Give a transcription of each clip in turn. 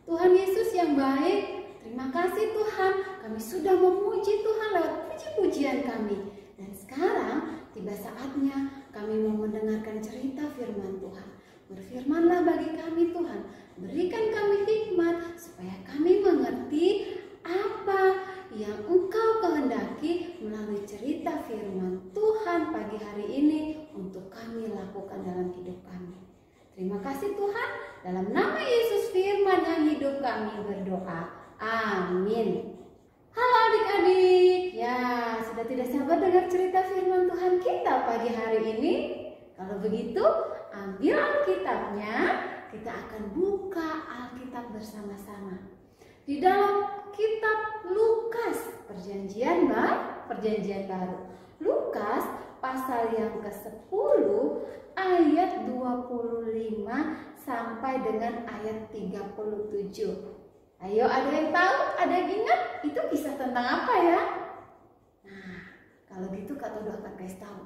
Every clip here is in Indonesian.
Tuhan Yesus yang baik, terima kasih Tuhan, kami sudah memuji Tuhan lewat puji-pujian kami. Dan sekarang tiba saatnya kami mau mendengarkan cerita firman Tuhan. Berfirmanlah bagi kami Tuhan, berikan kami hikmat supaya kami mengerti apa yang Engkau kehendaki melalui cerita firman Tuhan pagi hari ini untuk kami lakukan dalam hidup kami. Terima kasih Tuhan, dalam nama Yesus firman yang hidup kami berdoa. Amin. Halo adik-adik, ya sudah tidak sabar dengar cerita firman Tuhan kita pagi hari ini. Kalau begitu, ambil Alkitabnya, kita akan buka Alkitab bersama-sama. Di dalam kitab Lukas, perjanjian baru. Lukas pasal yang ke-10 ayat 25 sampai dengan ayat 37. Ayo, ada yang tahu? Ada yang ingat? Itu kisah tentang apa ya? Nah, kalau gitu Kak Todo akan kasih tahu.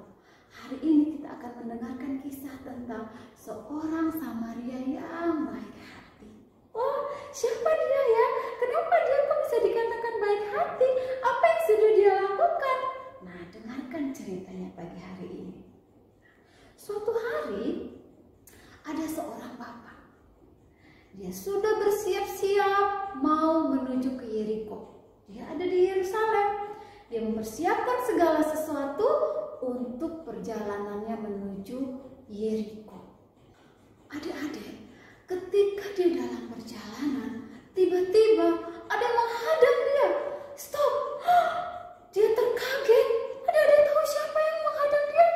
Hari ini kita akan mendengarkan kisah tentang seorang Samaria yang baik hati. Oh, siapa dia ya? Kenapa dia kok bisa dikatakan baik hati? Apa yang sudah dia lakukan? Nah, dengarkan ceritanya pagi hari ini. Suatu hari, ada seorang bapak. Dia sudah bersiap-siap mau menuju ke Yeriko. Dia ada di Yerusalem. Dia mempersiapkan segala sesuatu untuk perjalanannya menuju Yeriko. Adik-adik, ketika dia dalam perjalanan, tiba-tiba ada yang menghadang dia. Stop! Dia terkaget. Adik-adik tahu siapa yang menghadang dia?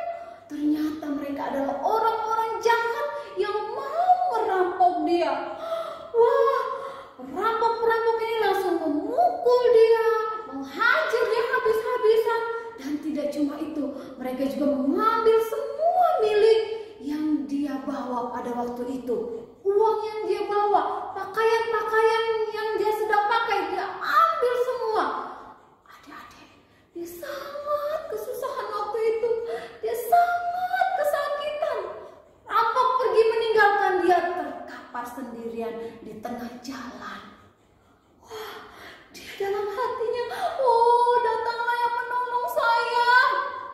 Ternyata mereka adalah orang-orang jahat yang mau merampok dia. Wah, perampok-perampok ini langsung memukul dia, menghajar dia habis-habisan. Dan tidak cuma itu, mereka juga mengambil semua milik yang dia bawa pada waktu itu. Uang yang dia bawa, pakaian-pakaian yang dia sedang pakai, dia ambil semua. Adik-adik, dia sangat kesusahan waktu itu. Dia sangat kesakitan. Rampok pergi meninggalkan dia terkapar sendirian di tengah jalan. Wah, dia dalam hatinya, oh datanglah yang menolong saya.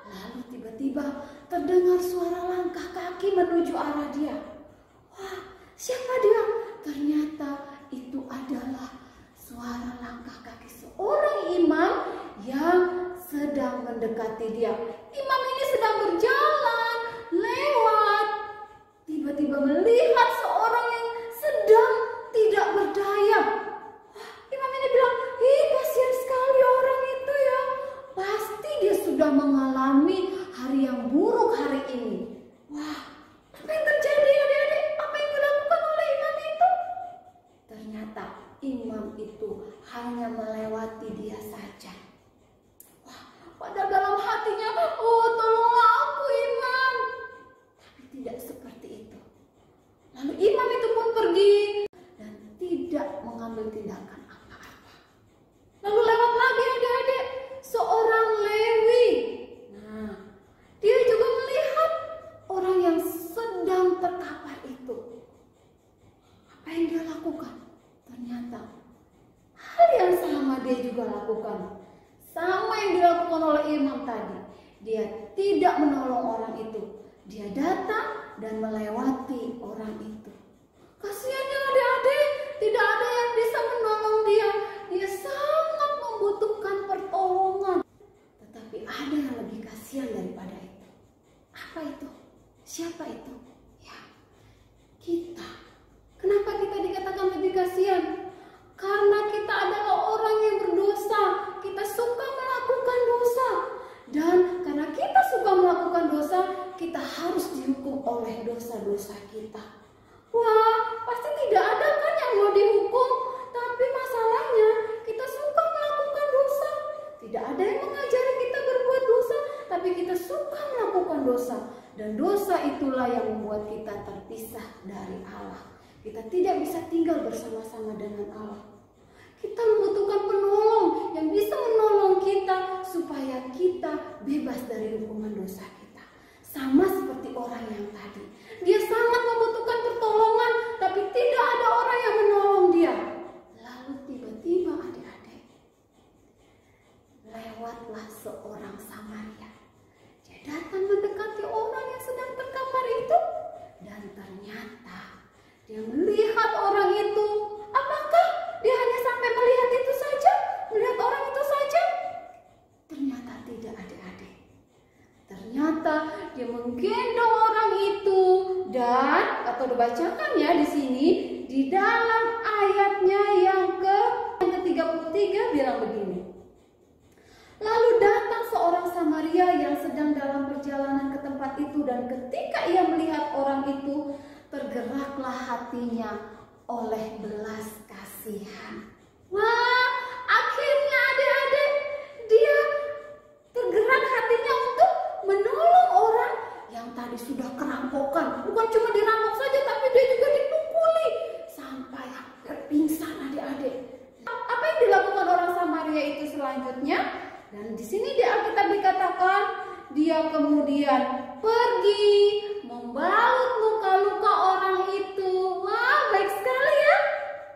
Lalu tiba-tiba terdengar suara langkah kaki menuju arah dia. Wah, siapa dia? Ternyata itu adalah suara langkah kaki seorang imam yang sedang mendekati dia. Imam ini sedang berjalan, lewat. Tiba-tiba melihat seorang yang sedang tidak berdaya. Wah, imam ini bilang, ih kasihan sekali orang itu ya. Pasti dia sudah mengalami hari yang buruk hari ini. Wah, apa yang terjadi adik-adik? Apa yang dilakukan oleh imam itu? Ternyata imam itu hanya melewati dia saja. Wah, padahal dalam hatinya, oh tolonglah aku imam. Tapi tidak seperti itu. Lalu imam itu pun pergi dan tidak mengambil tindakan apa-apa. Lalu lewat lagi adik-adik, seorang Lewi. Nah, dia juga melihat orang yang sedang terkapar itu. Apa yang dia lakukan? Ternyata hal yang sama dia juga lakukan. Sama yang dilakukan oleh imam tadi. Dia tidak menolong orang itu. Dia datang dan melewati orang itu. Kasihannya adik-adik, tidak ada yang bisa menolong dia. Dia sangat membutuhkan pertolongan. Tetapi ada yang lebih kasihan daripada itu. Apa itu? Siapa itu? Ya, kita. Kenapa kita dikatakan lebih kasihan? Karena kita adalah orang yang berdosa. Kita suka melakukan dosa. Dan karena kita suka melakukan dosa, kita harus dihukum oleh dosa-dosa kita. Wah, pasti tidak ada kan yang mau dihukum. Tapi masalahnya, kita suka melakukan dosa. Tidak ada yang mengajari kita berbuat dosa, tapi kita suka melakukan dosa. Dan dosa itulah yang membuat kita terpisah dari Allah. Kita tidak bisa tinggal bersama-sama dengan Allah. Kita membutuhkan penolong yang bisa menolong kita supaya kita bebas dari hukuman dosa kita. Sama seperti orang yang tadi. Dia sangat membutuhkan pertolongan, tapi tidak ada orang yang menolong dia. saat itu, dan ketika ia melihat orang itu, tergeraklah hatinya oleh belas kasihan. Wah, akhirnya adik-adik, dia tergerak hatinya untuk menolong orang yang tadi sudah kerampokan. Bukan cuma dirampok saja, tapi dia juga dipukuli sampai hampir pingsan adik-adik. Apa yang dilakukan orang Samaria itu selanjutnya? Dan di sini di Alkitab dikatakan dia kemudian pergi membalut luka-luka orang itu. Wah, baik sekali ya.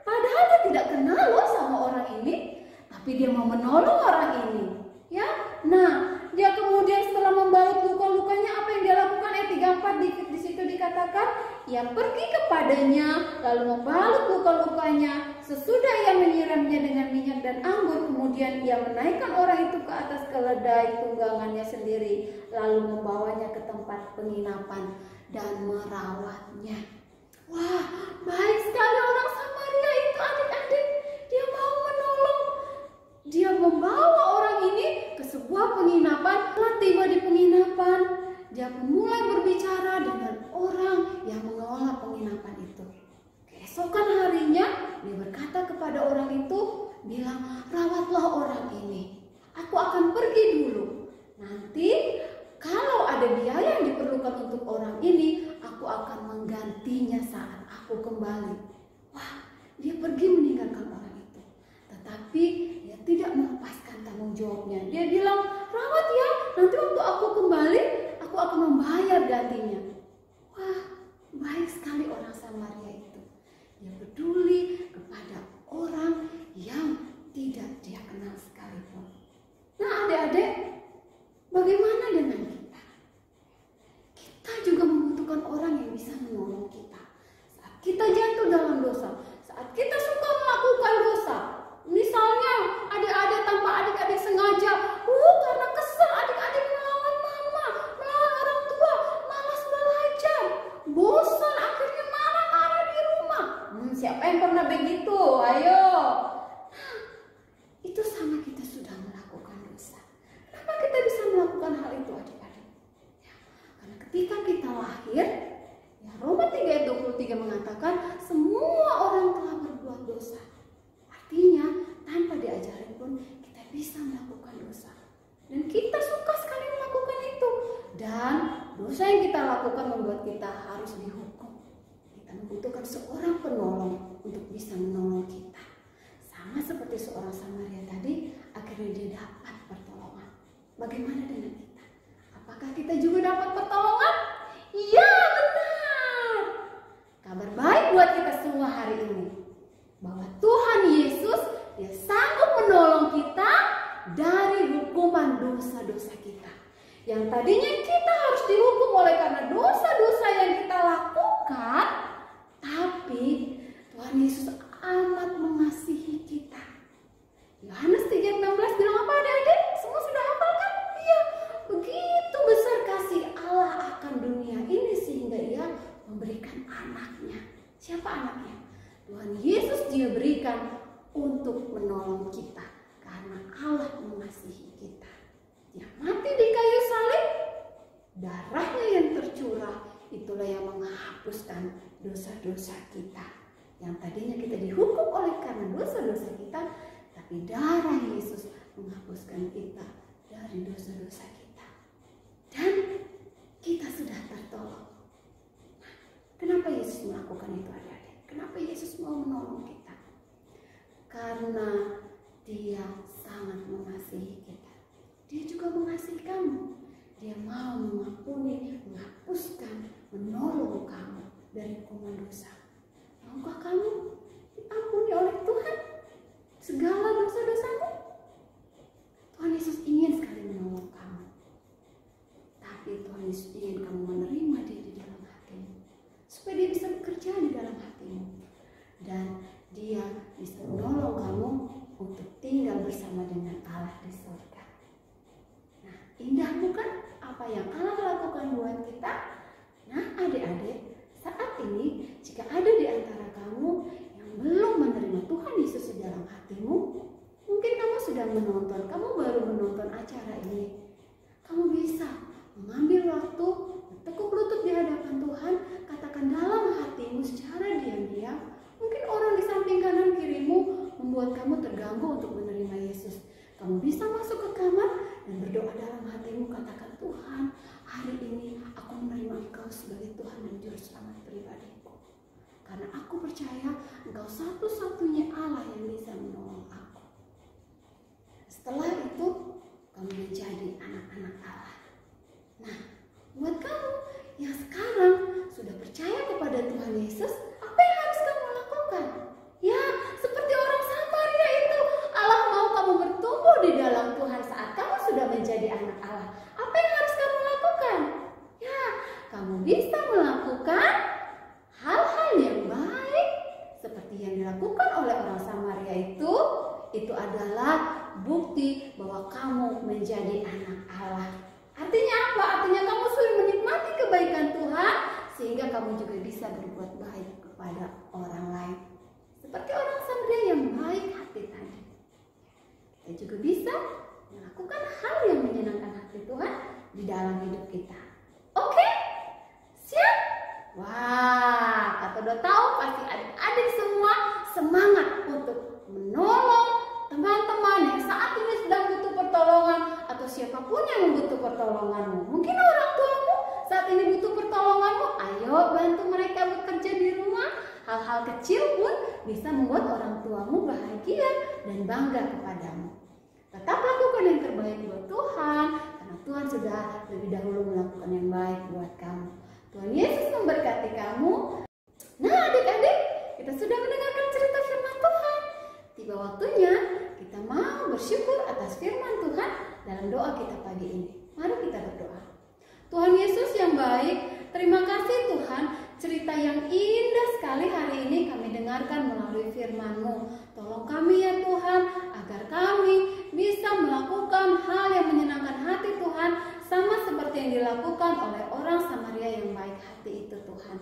Padahal dia tidak kenal loh sama orang ini, tapi dia mau menolong orang ini. Ya, nah dia kemudian setelah membalut luka-lukanya, apa yang dia lakukan? Ayat 34 di situ dikatakan, ia pergi kepadanya lalu membalut luka-lukanya. Sesudah ia menyiramnya dengan minyak dan anggur, kemudian ia menaikkan orang itu ke atas keledai tunggangannya sendiri, lalu membawanya ke tempat penginapan dan merawatnya. Wah, baik sekali orang Samaria itu adik-adik. Dia mau menolong. Dia membawa orang ini ke sebuah penginapan. Setelah tiba di penginapan, dia mulai berbicara dengan orang yang mengelola penginapan itu. Keesokan harinya, dia berkata kepada orang itu, bilang, rawatlah orang ini. Aku akan pergi dulu. Nanti kalau ada biaya yang diperlukan untuk orang ini, aku akan menggantinya saat aku kembali. Wah, dia pergi meninggalkan orang itu. Tetapi dia tidak melepaskan tanggung jawabnya. Dia bilang, rawat ya, nanti waktu aku kembali, aku akan membayar gantinya. Wah, baik sekali orang Samaria itu. Dia peduli kepada orang yang tidak dia kenal sekalipun. Nah adik-adik, bagaimana dengan kita? Kita juga membutuhkan orang yang bisa menolong kita saat kita jatuh dalam dosa, saat kita suka melakukan dosa. Misalnya adik-adik tanpa adik-adik sengaja, karena kesel adik-adik melawan mama, melawan orang tua, malas belajar, bosan akhirnya marah-marah di rumah. Siapa yang pernah begitu? Ayo. Nah, itu sama kita sudah melakukan dosa. Kenapa kita bisa melakukan hal itu adik-adik? Ya, karena ketika kita lahir, ya Roma 3 ayat 23 mengatakan semua orang telah berbuat dosa. Artinya tanpa diajarin pun kita bisa melakukan dosa. Dan kita suka sekali melakukan itu. Dan dosa yang kita lakukan membuat kita harus dihukum. Kita membutuhkan seorang penolong untuk bisa menolong kita. Sama seperti seorang Samaria tadi, akhirnya dia dapat pertolongan. Bagaimana dengan kita? Apakah kita juga dapat pertolongan? Iya, benar. Kabar baik buat kita semua hari ini, bahwa Tuhan Yesus, dia sanggup menolong kita dari hukuman dosa-dosa kita. Yang tadinya kita harus dihukum oleh karena dosa-dosa yang kita lakukan, tapi Tuhan Yesus amat mengasihi kita. Yohanes 3:16 bilang apa adik-adik? Semua sudah hafal kan? Iya, begitu besar kasih Allah akan dunia ini sehingga ia memberikan anaknya. Siapa anaknya? Tuhan Yesus dia berikan untuk menolong kita karena Allah mengasihi kita. Dia mati di kayu salib, darahnya yang tercurah itulah yang menghapuskan dosa-dosa kita. Yang tadinya kita dihukum oleh karena dosa-dosa kita, tapi darah Yesus menghapuskan kita dari dosa-dosa kita. Dan kita sudah tertolong. Kenapa Yesus melakukan itu adik-adik? Kenapa Yesus mau menolong kita? Karena dia sangat mengasihi kita. Dia juga mengasihi kamu. Dia mau mengampuni, menghapuskan, menolong kamu dari hukuman dosa. Maukah kamu diampuni oleh Tuhan segala dosa-dosamu? Tuhan Yesus ingin sekali menolong kamu. Tapi Tuhan Yesus ingin kamu menerima dia di dalam hatimu, supaya dia bisa bekerja di dalam hatimu. Dan dia bisa menolong kamu untuk tinggal bersama dengan Allah di surga. Nah, indah bukan apa yang Allah lakukan buat kita? Nah, adik-adik, saat ini jika ada di antara kamu yang belum menerima Tuhan Yesus di dalam hatimu, mungkin kamu sudah menonton, kamu baru menonton acara ini. Kamu bisa mengambil waktu membuat kamu terganggu untuk menerima Yesus. Kamu bisa masuk ke kamar dan berdoa dalam hatimu, katakan, Tuhan, hari ini aku menerima Engkau sebagai Tuhan dan Juru Selamat pribadiku. Karena aku percaya Engkau satu-satunya Allah yang bisa menolong aku. Setelah itu, kamu menjadi anak-anak Allah. Nah, buat kamu yang sekarang sudah percaya kepada Tuhan Yesus, apa yang harus kamu lakukan? Ya, seperti orang Samaria itu, Allah mau kamu bertumbuh di dalam Tuhan saat kamu sudah menjadi anak Allah. Apa yang harus kamu lakukan? Ya, kamu bisa melakukan hal-hal yang baik seperti yang dilakukan oleh orang Samaria itu adalah bukti bahwa kamu menjadi anak Allah. Artinya apa? Artinya kamu sudah menikmati kebaikan Tuhan sehingga kamu juga bisa berbuat baik kepada orang lain. Seperti orang Samaria yang baik hati tadi. Kita juga bisa melakukan hal yang menyenangkan hati Tuhan di dalam hidup kita. Oke? Siap? Wah, kata udah tahu pasti adik-adik semua semangat untuk menolong teman-teman yang saat ini sedang butuh pertolongan atau siapapun yang membutuh pertolonganmu. Mungkin orang tuamu saat ini butuh pertolonganmu. Ayo bantu mereka bekerja di rumah. Hal-hal kecil pun bisa membuat orang tuamu bahagia dan bangga kepadamu. Tetap lakukan yang terbaik buat Tuhan, karena Tuhan sudah lebih dahulu melakukan yang baik buat kamu. Tuhan Yesus memberkati kamu. Nah adik-adik, kita sudah mendengarkan cerita firman Tuhan. Tiba waktunya kita mau bersyukur atas firman Tuhan dalam doa kita pagi ini. Mari kita berdoa. Tuhan Yesus yang baik, terima kasih Tuhan, cerita yang indah sekali hari ini kami dengarkan melalui firman-Mu. Tolong kami ya Tuhan, agar kami bisa melakukan hal yang menyenangkan hati Tuhan, sama seperti yang dilakukan oleh orang Samaria yang baik hati itu Tuhan.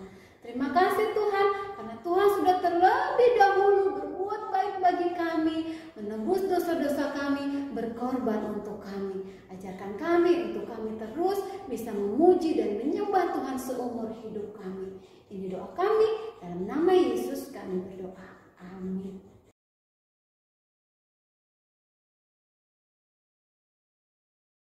Terima kasih Tuhan, karena Tuhan sudah terlebih dahulu berbuat baik bagi kami, menebus dosa-dosa kami, berkorban untuk kami. Ajarkan kami untuk kami terus bisa memuji dan menyembah Tuhan seumur hidup kami. Ini doa kami, dalam nama Yesus kami berdoa. Amin.